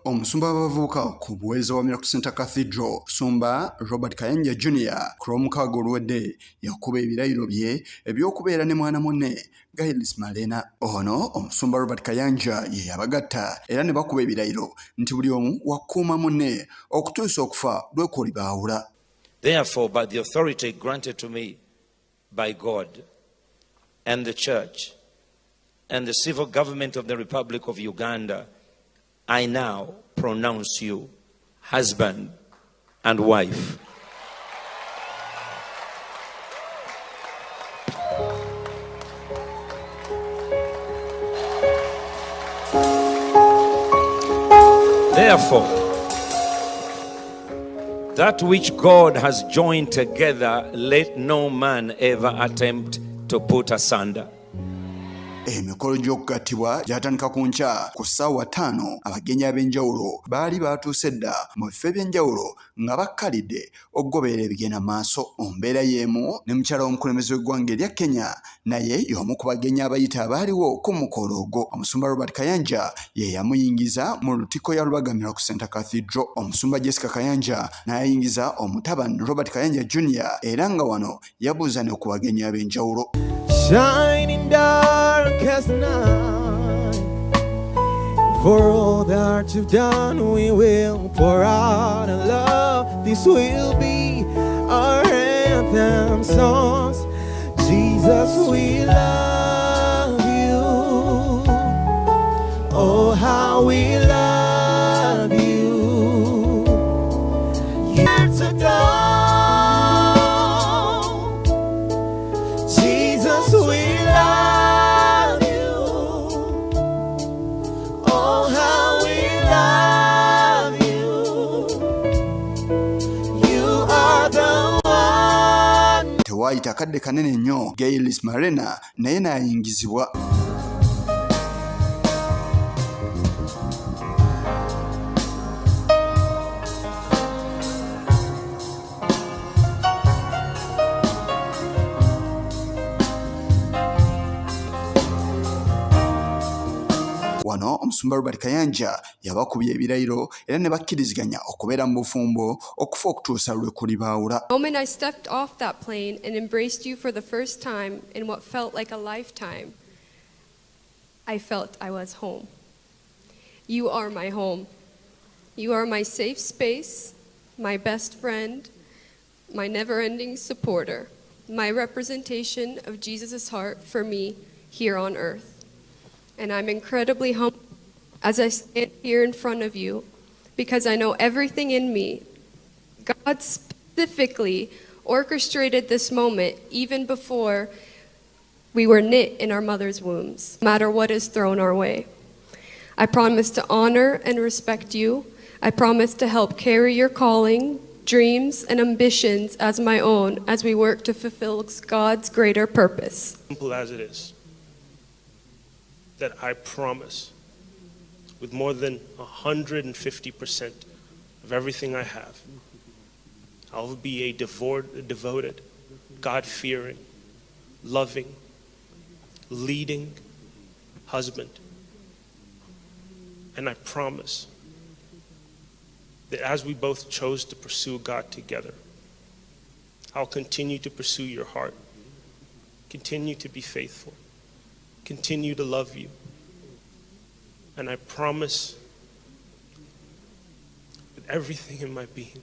Omusumba w'abavubuka ku buweereza wa Miracle Center Cathedral, Omusumba Robert Kayanja Jr. ku lw'omukaaga olwedde yakuba ebirayiro bye eby'okubeera ne mwana munne Gaylis Malena. Ono Omusumba Robert Kayanja ye yabagatta era ne bakuba ebirayiro nti buli omu wakuuma munne okutuusa okufa lw'ekulibaawula. Therefore, by the authority granted to me by God and the Church and the civil government of the Republic of Uganda, I now pronounce you husband and wife. Therefore, that which God has joined together, let no man ever attempt to put asunder. Emikolo gy'okugattibwa gyatandika ku nkya ku ssaawa 5 abagenyi ab'enjawulo baali baatuuse dda mu bifo eby'enjawulo nga bakkalidde okugoberera ebigenda maaso. Ombeera y'emu ne mukyala w'omukulembeze w'eggwanga erya Kenya naye y'omu ku bagenyi abayita abaaliwo ku mukolo ogwo. Omusumba Robert Kayanja ye yamuyingiza mu lutiko ya Lubaga Miracle Center Cathedral. Omusumba Jessica Kayanja n'ayingiza omutabani Robert Kayanja Jr. era nga wano yabuuza ne ku bagenyi ab'enjawulo. Shining dark as night, for all that you've done we will pour out our love. This will be our anthem songs. Jesus, we love you. Oh, how we love you. Years ago, Jesus, we love you. Oh, how we love you. You are the one. Tewaayita kadde kanene nnyo Gaylis Malena naye n'ayingizibwa. Wano Omusumba Robert Kayanja yabakubye ebirayiro era ne bakkiriziganya okubeera mu bufumbo okufa okutuusa lw'ekulibaawula. The moment I stepped off that plane and embraced you for the first time in what felt like a lifetime, I felt I was home. You are my home. You are my safe space, my best friend, my never-ending supporter, my representation of Jesus' heart for me here on earth. And I'm incredibly humbled as I stand here in front of you because I know everything in me. God specifically orchestrated this moment even before we were knit in our mother's wombs, no matter what is thrown our way. I promise to honor and respect you. I promise to help carry your calling, dreams, and ambitions as my own as we work to fulfill God's greater purpose. Simple as it is, that I promise with more than 150% of everything I have, I'll be a devoted, God-fearing, loving, leading husband. And I promise that as we both chose to pursue God together, I'll continue to pursue your heart, continue to be faithful, continue to love you. And I promise with everything in my being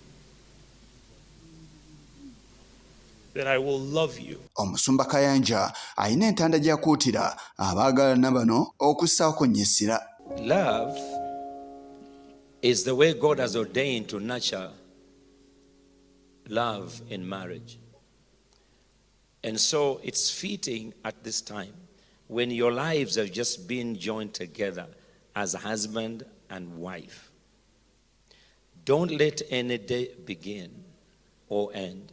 that I will love you. Omusumba Kayanja ayina entanda gy'akuutira abaagalana bano okussaako nnyo essira. Love is the way God has ordained to nurture love in marriage. And so it's fitting at this time when your lives have just been joined together as husband and wife. Don't let any day begin or end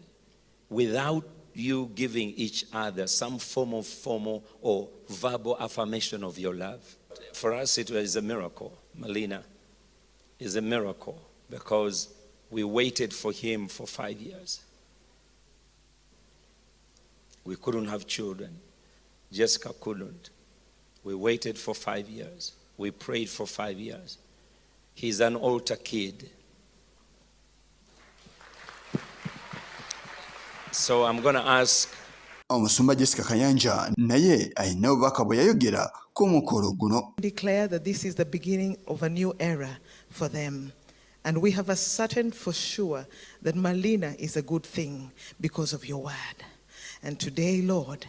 without you giving each other some form of formal or verbal affirmation of your love. For us, it was a miracle. Melina is a miracle because we waited for him for 5 years. We couldn't have children. Jessica couldn't. We waited for 5 years. We prayed for 5 years. He's an altar kid. So I'm going to ask Omusumba Jessica Kayanja naye ayina obubaka bwe yayogera ku mukolo guno. Declare that this is the beginning of a new era for them. And we have ascertained for sure that Malina is a good thing because of your word. And today, Lord,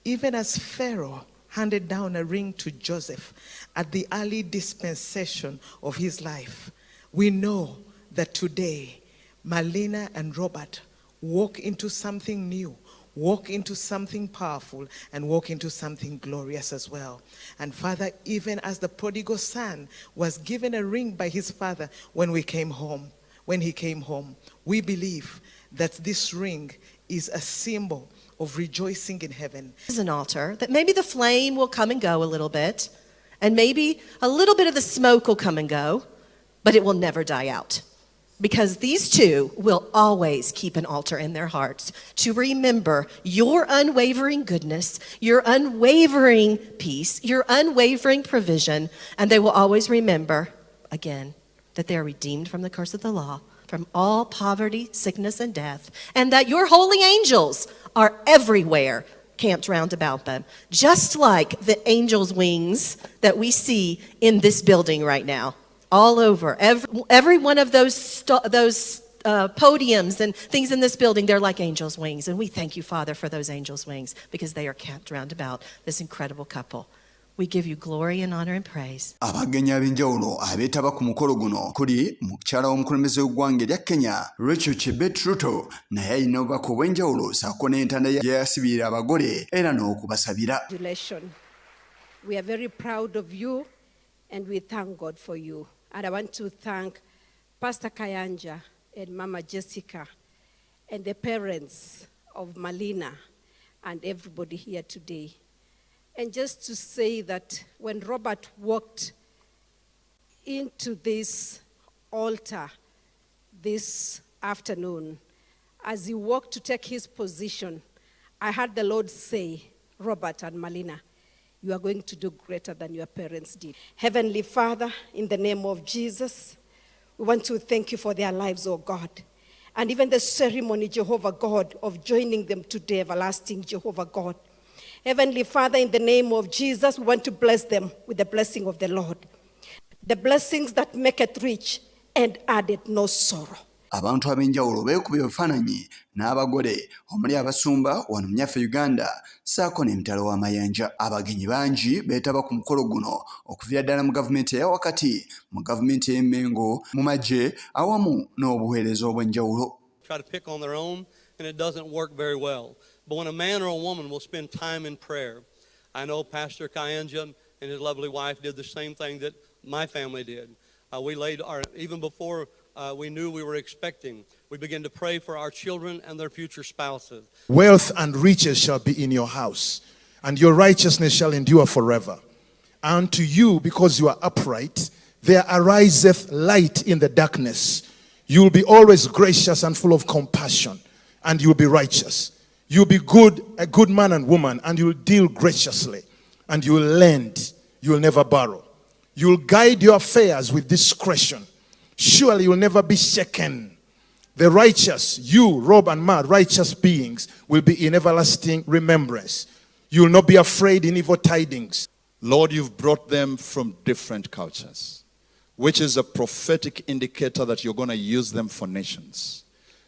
even as Pharaoh handed down a ring to Joseph at the early dispensation of his life, we know that today Malina and Robert walk into something new, walk into something powerful, and walk into something glorious as well. And Father, even as the prodigal son was given a ring by his father when he came home, we believe that this ring is a symbol of rejoicing in heaven. Is an altar that maybe the flame will come and go a little bit, and maybe a little bit of the smoke will come and go, but it will never die out. Because these two will always keep an altar in their hearts to remember your unwavering goodness, your unwavering peace, your unwavering provision, and they will always remember, again, that they are redeemed from the curse of the law, from all poverty, sickness, and death, and that your holy angels are everywhere camped round about them, just like the angels' wings that we see in this building right now. All over, every one of those podiums and things in this building, they're like angels' wings. And we thank you, Father, for those angels' wings because they are camped round about this incredible couple. We give you glory and honor and praise. Abagenyi ab'enjawulo abeetaba ku mukolo guno kuli mukyala w'omukulembeze w'eggwanga erya Kenya Rachel Chebet Ruto naye alina obubaka obw'enjawulo ssaako n'entanda gye yasibira abagole era n'okubasabira. We are very proud of you and we thank God for you. And I want to thank Pastor Kayanja and Mama Jessica and the parents of Malina and everybody here today. And just to say that when Robert walked into this altar this afternoon, as he walked to take his position, I heard the Lord say, Robert and Malina, you are going to do greater than your parents did. Heavenly Father, in the name of Jesus, we want to thank you for their lives, oh God. And even the ceremony, Jehovah God, of joining them today, everlasting Jehovah God. Heavenly Father, in the name of Jesus, we want to bless them with the blessing of the Lord. The blessings that make it rich and added no sorrow. Abantu ab'enjawulo beekubye ebifaananyi n'abagole omuli abasumba wano mu nnyaffe Uganda ssaako n'emitalo w'amayanja. Abagenyi bangi beetaba ku mukolo guno okuviira ddala mu gavumenti eya wakati, mu gavumenti y'e Mengo, mu magye awamu n'obuweereza obw'enjawulo. Try to pick on their own and it doesn't work very well. But when a man or a woman will spend time in prayer, I know Pastor Kayanja and his lovely wife did the same thing that my family did. We laid even before we knew we were expecting, we began to pray for our children and their future spouses. Wealth and riches shall be in your house, and your righteousness shall endure forever. And to you, because you are upright, there ariseth light in the darkness. You will be always gracious and full of compassion, and you will be righteous. You will be good, a good man and woman, and you will deal graciously, and you will lend, you will never borrow. You will guide your affairs with discretion. Surely you will never be shaken. The righteous, you, Rob and Ma, righteous beings, will be in everlasting remembrance. You will not be afraid in evil tidings. Lord, you've brought them from different cultures, which is a prophetic indicator that you're going to use them for nations.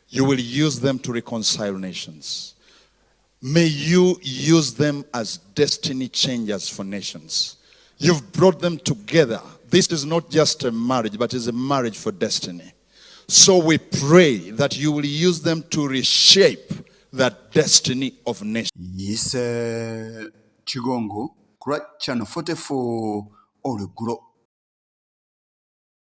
You will use them to reconcile nations. May you use them as destiny changers for nations. You've brought them together. This is not just a marriage, but it's a marriage for destiny. So we pray that you will use them to reshape that destiny of nations. Yes, Chigongo, Channel 44, Oluguro.